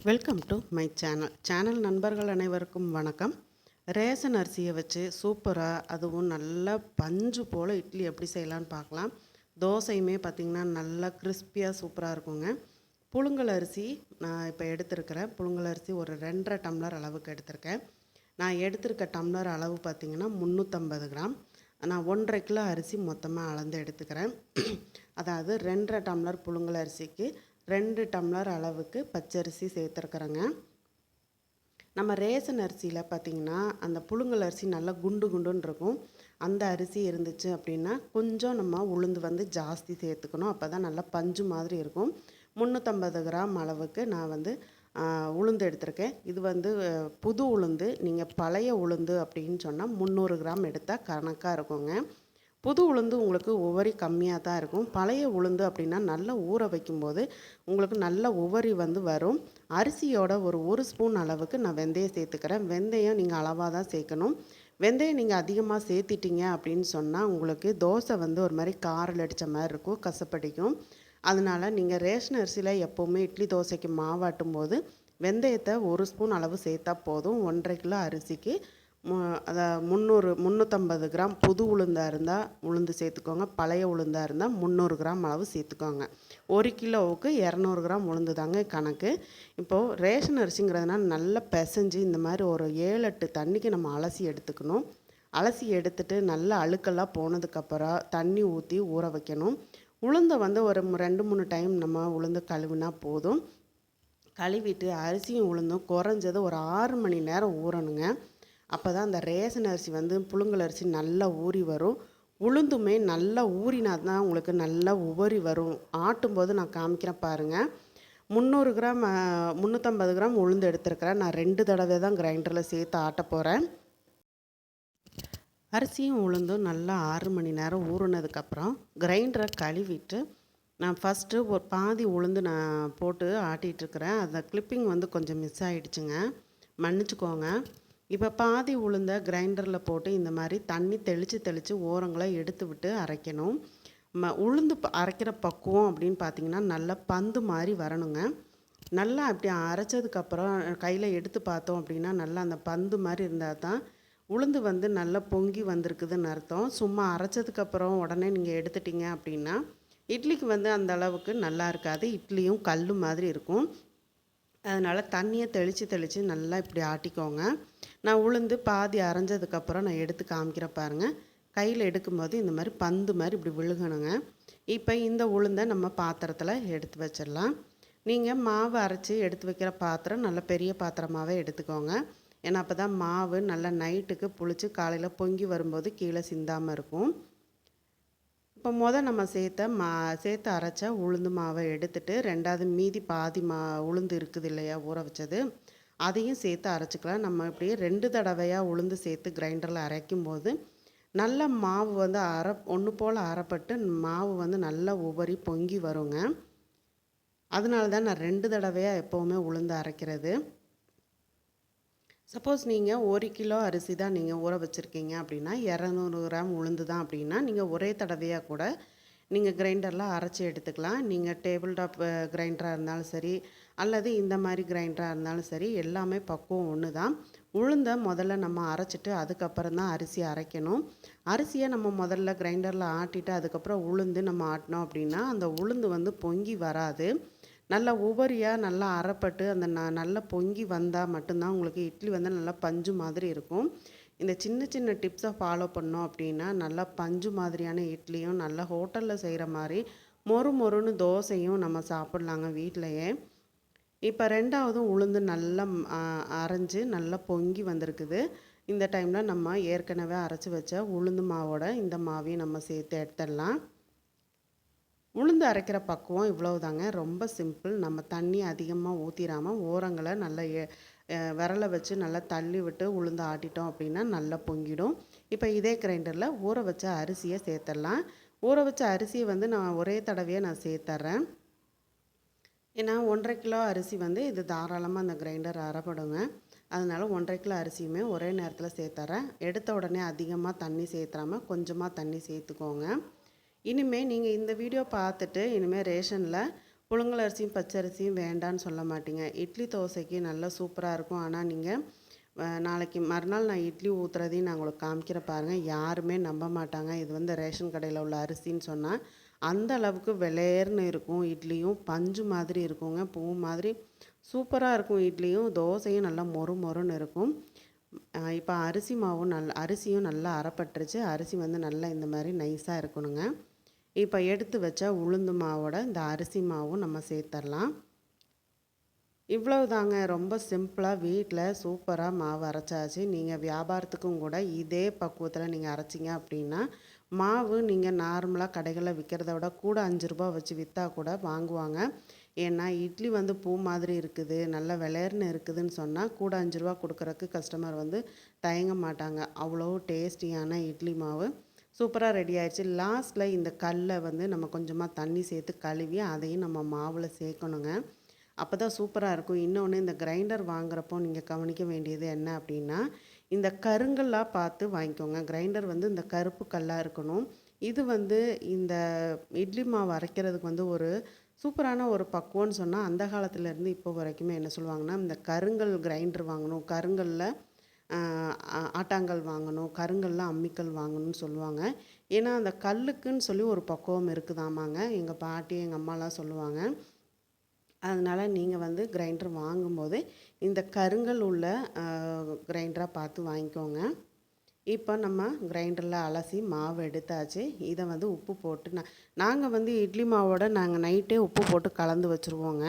Welcome to my channel நண்பர்கள் அனைவருக்கும் வணக்கம். ரேஷன் அரிசியை வச்சு சூப்பராக அதுவும் நல்லா பஞ்சு போல் இட்லி எப்படி செய்யலான்னு பார்க்கலாம். தோசையுமே பார்த்திங்கன்னா நல்லா கிறிஸ்பியாக சூப்பராக இருக்குங்க. புழுங்கல் அரிசி நான் இப்போ எடுத்திருக்கிறேன். புழுங்கல் அரிசி ஒரு 2.5 டம்ளர் அளவுக்கு எடுத்திருக்கேன். நான் எடுத்திருக்க டம்ளர் அளவு பார்த்திங்கன்னா 350 கிராம். நான் 1.5 கிலோ அரிசி மொத்தமாக அளந்து எடுத்துக்கிறேன். அதாவது 2.5 டம்ளர் புழுங்கல் அரிசிக்கு 2 டம்ளர் அளவுக்கு பச்சரிசி சேர்த்துருக்குறேங்க. நம்ம ரேஷன் அரிசியில் பார்த்திங்கன்னா அந்த புழுங்கல் அரிசி நல்லா குண்டு குண்டுன்னு இருக்கும். அந்த அரிசி இருந்துச்சு அப்படின்னா கொஞ்சம் நம்ம உளுந்து வந்து ஜாஸ்தி சேர்த்துக்கணும். அப்போ தான் நல்லா பஞ்சு மாதிரி இருக்கும். 350 கிராம் அளவுக்கு நான் வந்து உளுந்து எடுத்திருக்கேன். இது வந்து புது உளுந்து. நீங்கள் பழைய உளுந்து அப்படின்னு சொன்னால் 300 கிராம் எடுத்தால் கணக்காக இருக்குங்க. புது உளுந்து உங்களுக்கு உவரி கம்மியாக தான் இருக்கும். பழைய உளுந்து அப்படின்னா நல்லா ஊற வைக்கும்போது உங்களுக்கு நல்ல உவரி வந்து வரும். அரிசியோட ஒரு ஸ்பூன் அளவுக்கு நான் வெந்தயம் சேர்த்துக்கிறேன். வெந்தயம் நீங்கள் அளவாக தான் சேர்க்கணும். வெந்தயம் நீங்கள் அதிகமாக சேர்த்திட்டீங்க அப்படின்னு சொன்னால் உங்களுக்கு தோசை வந்து ஒரு மாதிரி காரில் அடித்த மாதிரி இருக்கும், கசப்படிக்கும். அதனால் நீங்கள் ரேஷன் அரிசியில் எப்போவுமே இட்லி தோசைக்கு மாவாட்டும் போது வெந்தயத்தை 1 ஸ்பூன் அளவு சேர்த்தா போதும். 1.5 கிலோ அரிசிக்கு 350 கிராம் புது உளுந்தாக இருந்தால் உளுந்து சேர்த்துக்கோங்க. பழைய உளுந்தாக இருந்தால் 300 கிராம் அளவு சேர்த்துக்கோங்க. 1 கிலோவுக்கு 200 கிராம் உளுந்து தாங்க கணக்கு. இப்போது ரேஷன் அரிசிங்கிறதுனால நல்லா பிசைஞ்சு இந்த மாதிரி ஒரு 7-8 தண்ணிக்கு நம்ம அலசி எடுத்துக்கணும். அலசி எடுத்துட்டு நல்லா அழுக்கெல்லாம் போனதுக்கப்புறம் தண்ணி ஊற்றி ஊற வைக்கணும். உளுந்தை வந்து ஒரு 2-3 டைம் நம்ம உளுந்து கழுவினா போதும். கழுவிட்டு அரிசியும் உளுந்தும் குறைஞ்சது ஒரு 6 மணி நேரம் ஊறணுங்க. அப்போ தான் அந்த ரேஷன் அரிசி வந்து புழுங்கல் அரிசி நல்லா ஊறி வரும். உளுந்துமே நல்லா ஊறினா தான் உங்களுக்கு நல்லா உவரி வரும். ஆட்டும்போது நான் காமிக்கிறேன் பாருங்கள். 350 கிராம் உளுந்து எடுத்துருக்கிறேன். நான் 2 தடவை தான் கிரைண்டரில் சேர்த்து ஆட்ட போகிறேன். அரிசியும் உளுந்தும் நல்லா 6 மணி நேரம் ஊறினதுக்கப்புறம் கிரைண்டரை கழுவிட்டு நான் ஃபஸ்ட்டு ஒரு பாதி உளுந்து நான் போட்டு ஆட்டிகிட்ருக்கிறேன். அந்த கிளிப்பிங் வந்து கொஞ்சம் மிஸ் ஆகிடுச்சுங்க, மன்னிச்சுக்கோங்க. இப்போ பாதி உளுந்தை கிரைண்டரில் போட்டு இந்த மாதிரி தண்ணி தெளித்து ஓரங்களை எடுத்து விட்டு அரைக்கணும். உளுந்து அரைக்கிற பக்குவம் அப்படின்னு பார்த்திங்கன்னா நல்லா பந்து மாதிரி வரணுங்க. நல்லா அப்படி அரைச்சதுக்கப்புறம் கையில் எடுத்து பார்த்தோம் அப்படின்னா நல்லா அந்த பந்து மாதிரி இருந்தால் தான் உளுந்து வந்து நல்லா பொங்கி வந்திருக்குதுன்னு அர்த்தம். சும்மா அரைச்சதுக்கப்புறம் உடனே நீங்கள் எடுத்துட்டிங்க அப்படின்னா இட்லிக்கு வந்து அந்த அளவுக்கு நல்லா இருக்காது. இட்லியும் கல் மாதிரி இருக்கும். அதனால் தண்ணியை தெளித்து நல்லா இப்படி ஆட்டிக்கோங்க. நான் உளுந்து பாதி அரைஞ்சதுக்கப்புறம் நான் எடுத்து காமிக்கிறேன் பாருங்கள். கையில் எடுக்கும்போது இந்த மாதிரி பந்து மாதிரி இப்படி விழுகணுங்க. இப்போ இந்த உளுந்தை நம்ம பாத்திரத்தில் எடுத்து வச்சிடலாம். நீங்கள் மாவு அரைச்சி எடுத்து வைக்கிற பாத்திரம் நல்ல பெரிய பாத்திரமாகவே எடுத்துக்கோங்க. ஏன்னா அப்போ தான் மாவு நல்லா நைட்டுக்கு புளிச்சு காலையில் பொங்கி வரும்போது கீழே சிந்தாமல் இருக்கும். இப்போ நம்ம சேர்த்து அரைச்ச உளுந்து மாவை எடுத்துட்டு 2வது மீதி பாதி உளுந்து இருக்குது இல்லையா ஊற வச்சது, அதையும் சேர்த்து அரைச்சிக்கலாம். நம்ம இப்படி 2 தடவையாக உளுந்து சேர்த்து கிரைண்டரில் அரைக்கும்போது நல்ல மாவு வந்து ஒன்று போல் அரைப்பட்டு மாவு வந்து நல்லா உபரி பொங்கி வருங்க. அதனால தான் நான் 2 தடவையாக எப்போவுமே உளுந்து அரைக்கிறது. சப்போஸ் நீங்கள் 1 கிலோ அரிசி தான் நீங்கள் ஊற வச்சுருக்கீங்க அப்படின்னா 200 கிராம் உளுந்து தான் அப்படின்னா நீங்கள் ஒரே தடவையாக கூட நீங்கள் கிரைண்டரில் அரைச்சி எடுத்துக்கலாம். நீங்கள் டேபிள் டாப் கிரைண்டராக இருந்தாலும் சரி அல்லது இந்த மாதிரி கிரைண்டராக இருந்தாலும் சரி எல்லாமே பக்குவம் ஒன்று தான். உளுந்தை முதல்ல நம்ம அரைச்சிட்டு அதுக்கப்புறம் தான் அரிசி அரைக்கணும். அரிசியை நம்ம முதல்ல கிரைண்டரில் ஆட்டிட்டு அதுக்கப்புறம் உளுந்து நம்ம ஆட்டினோம் அப்படின்னா அந்த உளுந்து வந்து பொங்கி வராது. நல்லா உபரியாக நல்லா அரைப்பட்டு அந்த நல்லா பொங்கி வந்தால் மட்டும்தான் உங்களுக்கு இட்லி வந்து நல்லா பஞ்சு மாதிரி இருக்கும். இந்த சின்ன சின்ன டிப்ஸை ஃபாலோ பண்ணோம் அப்படின்னா நல்லா பஞ்சு மாதிரியான இட்லியும் நல்லா ஹோட்டலில் செய்கிற மாதிரி மொறுன்னு தோசையும் நம்ம சாப்பிட்லாங்க வீட்டிலையே. இப்போ 2வது உளுந்து நல்லா அரைஞ்சி நல்லா பொங்கி வந்திருக்குது. இந்த டைமில் நம்ம ஏற்கனவே அரைச்சி வச்ச உளுந்து மாவோட இந்த மாவையும் நம்ம சேர்த்து எடுத்துடலாம். உளுந்து அரைக்கிற பக்குவம் இவ்வளவு தாங்க, ரொம்ப சிம்பிள். நம்ம தண்ணி அதிகமாக ஊற்றிடாமல் ஓரங்களை நல்லா விரலை வச்சு நல்லா தள்ளி விட்டு உளுந்து ஆட்டிட்டோம் அப்படின்னா நல்லா பொங்கிடும். இப்போ இதே கிரைண்டரில் ஊற வச்ச அரிசியை சேர்த்துடலாம். ஊற வச்ச அரிசியை வந்து நான் ஒரே தடவையாக நான் சேர்த்துட்றேன். ஏன்னா 1.5 கிலோ அரிசி வந்து இது தாராளமாக அந்த கிரைண்டர் அரைப்படுங்க. அதனால் 1.5 கிலோ அரிசியுமே ஒரே நேரத்தில் சேர்த்துட்றேன். எடுத்த உடனே அதிகமாக தண்ணி சேர்த்துறாமல் கொஞ்சமாக தண்ணி சேர்த்துக்கோங்க. இனிமேல் நீங்கள் இந்த வீடியோ பார்த்துட்டு இனிமேல் ரேஷனில் புழுங்கல் அரிசியும் பச்சரிசியும் வேண்டான்னு சொல்ல மாட்டீங்க. இட்லி தோசைக்கு நல்லா சூப்பராக இருக்கும். ஆனால் நீங்கள் நாளைக்கு மறுநாள் நான் இட்லி ஊற்றுறதையும் நான் உங்களுக்கு காமிக்கிறேன் பாருங்கள். யாருமே நம்ப மாட்டாங்க. இது வந்து ரேஷன் கடையில் உள்ள அரிசின்னு சொன்னால் அந்த அளவுக்கு வெளேர்னு இருக்கும். இட்லியும் பஞ்சு மாதிரி இருக்குங்க. பூ மாதிரி சூப்பராக இருக்கும். இட்லியும் தோசையும் நல்லா மொறு மொறுன்னு இருக்கும். இப்போ அரிசியும் நல்லா அரைப்பட்டுருச்சு. அரிசி வந்து நல்லா இந்த மாதிரி நைஸாக இருக்கணுங்க. இப்போ எடுத்து வச்ச உளுந்து மாவோட இந்த அரிசி மாவும் நம்ம சேர்த்துடலாம். இவ்வளவு தாங்க. ரொம்ப சிம்பிளாக வீட்டில் சூப்பராக மாவு அரைச்சாச்சு. நீங்கள் வியாபாரத்துக்கும் கூட இதே பக்குவத்தில் நீங்கள் அரைச்சிங்க அப்படின்னா மாவு நீங்கள் நார்மலாக கடைகளில் விற்கிறத விட கூட 5 ரூபா வச்சு விற்றா கூட வாங்குவாங்க. ஏன்னா இட்லி வந்து பூ மாதிரி இருக்குது, நல்ல வெளேர்னு இருக்குதுன்னு சொன்னால் கூட 5 ரூபா கொடுக்குறக்கு கஸ்டமர் வந்து தயங்க மாட்டாங்க. அவ்வளோ டேஸ்டியான இட்லி மாவு சூப்பராக ரெடி ஆயிடுச்சு. லாஸ்ட்டில் இந்த கல்லை வந்து நம்ம கொஞ்சமாக தண்ணி சேர்த்து கழுவி அதையும் நம்ம மாவில் சேர்க்கணுங்க. அப்போ தான் சூப்பராக இருக்கும். இன்னொன்று, இந்த கிரைண்டர் வாங்குறப்போ நீங்கள் கவனிக்க வேண்டியது என்ன அப்படின்னா, இந்த கருங்கல்லாக பார்த்து வாங்கிக்கோங்க. கிரைண்டர் வந்து இந்த கருப்பு கல்லாக இருக்கணும். இது வந்து இந்த இட்லி மாவு அரைக்கிறதுக்கு வந்து ஒரு சூப்பரான ஒரு பக்குவம்னு சொன்னால் அந்த காலத்துலேருந்து இப்போ வரைக்குமே என்ன சொல்லுவாங்கன்னா, இந்த கருங்கல் கிரைண்டர் வாங்கணும், கருங்கல்ல ஆட்டாங்கல் வாங்கணும், கருங்கல்ல அம்மிக்கல் வாங்கணும்னு சொல்லுவாங்க. ஏன்னா அந்த கல்லுக்குன்னு சொல்லி ஒரு பக்குவம் இருக்குதாமாங்க. எங்கள் பாட்டி எங்கள் அம்மாலாம் சொல்லுவாங்க. அதனால் நீங்கள் வந்து கிரைண்டர் வாங்கும்போது இந்த கருங்கல் உள்ள கிரைண்டராக பார்த்து வாங்கிக்கோங்க. இப்போ நம்ம கிரைண்டரில் அலசி மாவு எடுத்தாச்சு. இதை வந்து உப்பு போட்டு நாங்கள் வந்து இட்லி மாவோட நாங்கள் நைட்டே உப்பு போட்டு கலந்து வச்சுருவோங்க.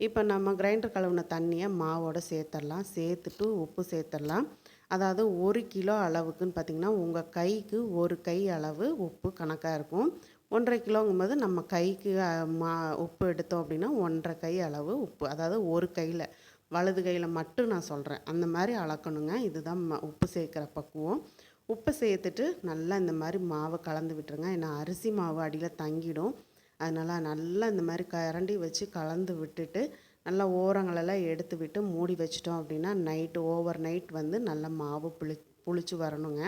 இப்போ நம்ம கிரைண்டர் கழுவின தண்ணியை மாவோட சேர்த்துடலாம். சேர்த்துட்டு உப்பு சேர்த்துடலாம். அதாவது 1 கிலோ அளவுக்குன்னு பார்த்திங்கன்னா உங்கள் கைக்கு 1 கை அளவு உப்பு கணக்காக இருக்கும். 1.5 கிலோங்கும்போது நம்ம கைக்கு உப்பு எடுத்தோம் அப்படின்னா 1.5 கை அளவு உப்பு, அதாவது ஒரு கையில், வலது கையில் மட்டும் நான் சொல்கிறேன். அந்த மாதிரி அளக்கணுங்க. இதுதான் உப்பு சேர்க்குற பக்குவம். உப்பு சேர்த்துட்டு நல்லா இந்த மாதிரி மாவை கலந்து விட்டுருங்க. ஏன்னா அரிசி மாவு அடியில் தங்கிடும். அதனால் நல்லா இந்த மாதிரி கரண்டி வச்சு கலந்து விட்டுட்டு நல்லா ஓரங்களெல்லாம் எடுத்து விட்டு மூடி வச்சிட்டோம் அப்படின்னா ஓவர் நைட் வந்து நல்லா மாவு புளிச்சு வரணுங்க.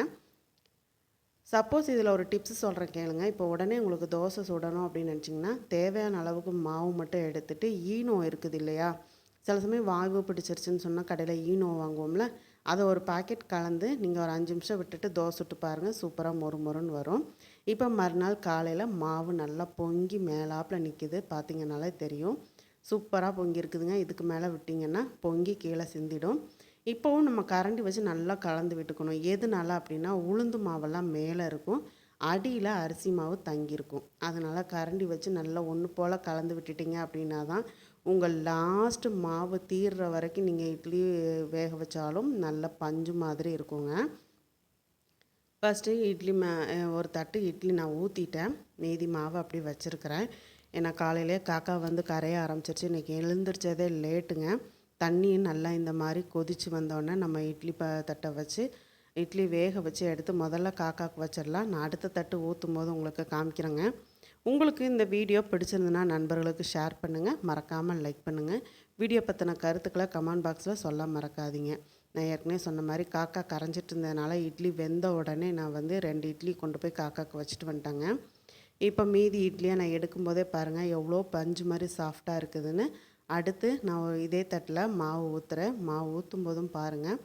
சப்போஸ் இதில் ஒரு டிப்ஸ் சொல்கிறேன் கேளுங்க. இப்போ உடனே உங்களுக்கு தோசை சுடணும் அப்படின்னு நினச்சிங்கன்னா தேவையான அளவுக்கு மாவு மட்டும் எடுத்துகிட்டு ஈனோ இருக்குது இல்லையா, சில சமயம் வாய்வு பிடிச்சிருச்சுன்னு சொன்னால் கடையில் ஈனோ வாங்குவோம்ல, அதை ஒரு பாக்கெட் கலந்து நீங்கள் ஒரு 5 நிமிஷம் விட்டுட்டு தோசை சுட்டு பாருங்கள். சூப்பராக மொறு மொறுன்னு வரும். இப்போ மறுநாள் காலையில் மாவு நல்லா பொங்கி மேலாப்பில் நிற்கிது, பார்த்திங்கனாலே தெரியும். சூப்பராக பொங்கி இருக்குதுங்க. இதுக்கு மேலே விட்டிங்கன்னா பொங்கி கீழே சிந்திடும். இப்போவும் நம்ம கரண்டி வச்சு நல்லா கலந்து விட்டுக்கணும். எதுனால அப்படின்னா உளுந்து மாவெல்லாம் மேலே இருக்கும், அடியில் அரிசி மாவு தங்கியிருக்கும். அதனால் கரண்டி வச்சு நல்லா ஒன்று போல் கலந்து விட்டுட்டிங்க அப்படின்னா தான் உங்கள் லாஸ்ட்டு மாவு தீர்ற வரைக்கும் நீங்கள் இட்லி வேக வச்சாலும் நல்ல பஞ்சு மாதிரி இருக்குங்க. ஃபஸ்ட்டு ஒரு தட்டு இட்லி நான் ஊற்றிட்டேன். மீதி மாவு அப்படி வச்சுருக்கிறேன். ஏன்னா காலையிலே காக்கா வந்து கரைய ஆரம்பிச்சிருச்சு. இன்றைக்கி எழுந்திரிச்சதே லேட்டுங்க. தண்ணியும் நல்லா இந்த மாதிரி கொதித்து வந்தோடனே நம்ம இட்லி தட்டை வச்சு இட்லி வேக வச்சு எடுத்து முதல்ல காக்காவுக்கு வச்சிடலாம். நான் அடுத்த தட்டு ஊற்றும் போது உங்களுக்கு காமிக்கிறேங்க. உங்களுக்கு இந்த வீடியோ பிடிச்சிருந்துன்னா நண்பர்களுக்கு ஷேர் பண்ணுங்கள், மறக்காமல் லைக் பண்ணுங்கள். வீடியோ பற்றின கருத்துக்களை கமெண்ட் பாக்ஸில் சொல்ல மறக்காதீங்க. நான் ஏற்கனவே சொன்ன மாதிரி காக்கா கரைஞ்சிட்டு இருந்ததுனால இட்லி வெந்த உடனே நான் வந்து 2 இட்லி கொண்டு போய் காக்காவுக்கு வச்சுட்டு வந்துட்டேங்க. இப்போ மீதி இட்லியை நான் எடுக்கும்போதே பாருங்கள் எவ்வளோ பஞ்சு மாதிரி சாஃப்டாக இருக்குதுன்னு. அடுத்து நான் இதே தட்டில் மாவு ஊற்றுறேன். மாவு ஊற்றும் போதும் பாருங்கள்,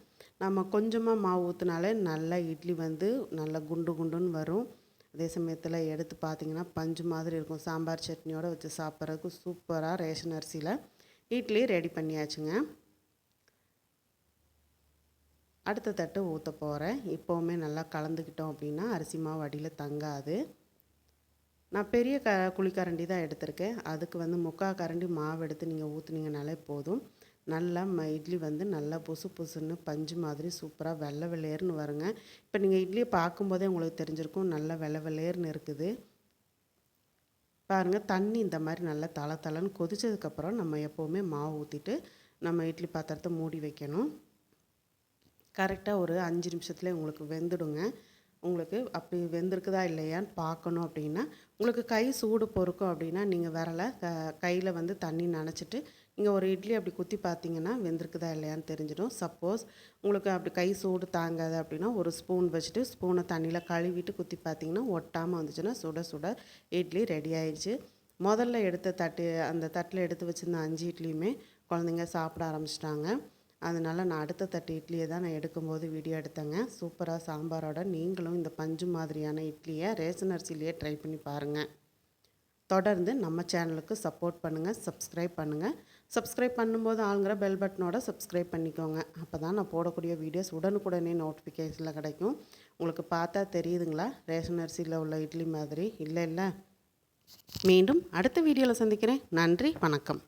நம்ம கொஞ்சமாக மாவு ஊற்றினாலே நல்லா இட்லி வந்து நல்லா குண்டு குண்டுன்னு வரும். அதே சமயத்தில் எடுத்து பார்த்திங்கன்னா பஞ்சு மாதிரி இருக்கும். சாம்பார் சட்னியோடு வச்சு சாப்பிட்றதுக்கு சூப்பராக ரேஷன் அரிசியில் இட்லி ரெடி பண்ணியாச்சுங்க. அடுத்த தட்டு ஊற்ற போகிறேன். இப்போவுமே நல்லா கலந்துக்கிட்டோம் அப்படின்னா அரிசி மாவு அடியில் தங்காது. நான் பெரிய குழிக்கரண்டி தான் எடுத்திருக்கேன். அதுக்கு வந்து 3/4 கரண்டி மாவு எடுத்து நீங்கள் ஊற்றுனீங்கனாலே போதும். நல்லா இட்லி வந்து நல்லா புசு புசுன்னு பஞ்சு மாதிரி சூப்பராக வெள்ளை வெள்ளையர்னு வருங்க. இப்போ நீங்கள் இட்லியை பார்க்கும்போதே உங்களுக்கு தெரிஞ்சிருக்கும் நல்லா வெள்ளை வெள்ளையர்னு இருக்குது. பாருங்கள், தண்ணி இந்த மாதிரி நல்லா தளன்னு கொதிச்சதுக்கப்புறம் நம்ம எப்போவுமே மாவு ஊற்றிட்டு நம்ம இட்லி பாத்திரத்தை மூடி வைக்கணும். கரெக்டாக ஒரு 5 நிமிஷத்துலேயே உங்களுக்கு வெந்துடுங்க. உங்களுக்கு அப்படி வெந்திருக்குதா இல்லையான்னு பார்க்கணும் அப்படின்னா, உங்களுக்கு கை சூடு பொறுக்கும் அப்படின்னா நீங்கள் விரலை கையில் வந்து தண்ணி நனைச்சிட்டு நீங்கள் ஒரு இட்லி அப்படி குத்தி பார்த்தீங்கன்னா வெந்திருக்குதா இல்லையான்னு தெரிஞ்சிடும். சப்போஸ் உங்களுக்கு அப்படி கை சூடு தாங்காது அப்படின்னா ஒரு ஸ்பூன் வச்சுட்டு ஸ்பூனை தண்ணியில் கழுவிட்டு குத்தி பார்த்தீங்கன்னா ஒட்டாமல் வந்துச்சுன்னா சுட சுட இட்லி ரெடி ஆயிடுச்சு. முதல்ல எடுத்த தட்டு அந்த தட்டில் எடுத்து வச்சுருந்த 5 இட்லியுமே குழந்தைங்க சாப்பிட ஆரம்பிச்சிட்டாங்க. அதனால் நான் அடுத்த தட்டு இட்லியை தான் நான் எடுக்கும்போது வீடியோ எடுத்தேங்க. சூப்பராக சாம்பாரோட நீங்களும் இந்த பஞ்சு மாதிரியான இட்லியை ரேஷன் அரிசியிலேயே ட்ரை பண்ணி பாருங்கள். தொடர்ந்து நம்ம சேனலுக்கு சப்போர்ட் பண்ணுங்கள், சப்ஸ்கிரைப் பண்ணுங்கள். சப்ஸ்கிரைப் பண்ணும்போது ஆளுங்கிற பெல் பட்டனோட சப்ஸ்கிரைப் பண்ணிக்கோங்க. அப்போ தான் நான் போடக்கூடிய வீடியோஸ் உடனுக்குடனே நோட்டிஃபிகேஷனில் கிடைக்கும். உங்களுக்கு பார்த்தா தெரியுதுங்களா ரேஷன் அரிசியில் உள்ள இட்லி மாதிரி? இல்லை. மீண்டும் அடுத்த வீடியோவில் சந்திக்கிறேன். நன்றி, வணக்கம்.